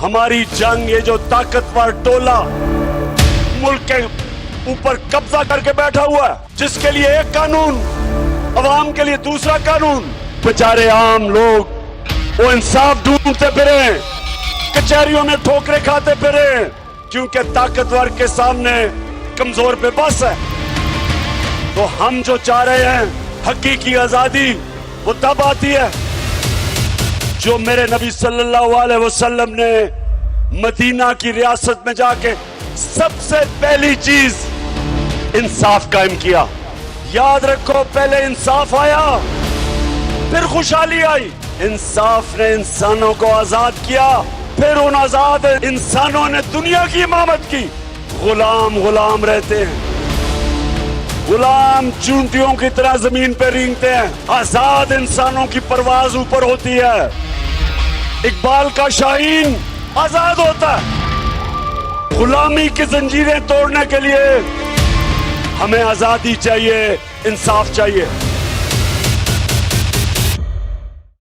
हमारी जंग ये जो ताकतवर टोला मुल्क के ऊपर कब्जा करके बैठा हुआ है, जिसके लिए एक कानून, अवाम के लिए दूसरा कानून, बेचारे आम लोग वो इंसाफ ढूंढते फिरे, कचहरियों में ठोकरे खाते फिरे, क्योंकि ताकतवर के सामने कमजोर पे बस है। तो हम जो चाह रहे हैं हकीकी आजादी, वो तब आती है जो मेरे नबी सल्लल्लाहु अलैहि वसल्लम ने मदीना की रियासत में जाके सबसे पहली चीज इंसाफ कायम किया। याद रखो, पहले इंसाफ आया, फिर खुशहाली आई। इंसाफ ने इंसानों को आजाद किया, फिर उन आजाद इंसानों ने दुनिया की इमामत की। गुलाम गुलाम रहते हैं, गुलाम चूंटियों की तरह जमीन पर रेंगते हैं, आजाद इंसानों की परवाज ऊपर होती है। इकबाल का शाहीन आजाद होता है। गुलामी की जंजीरें तोड़ने के लिए हमें आजादी चाहिए, इंसाफ चाहिए।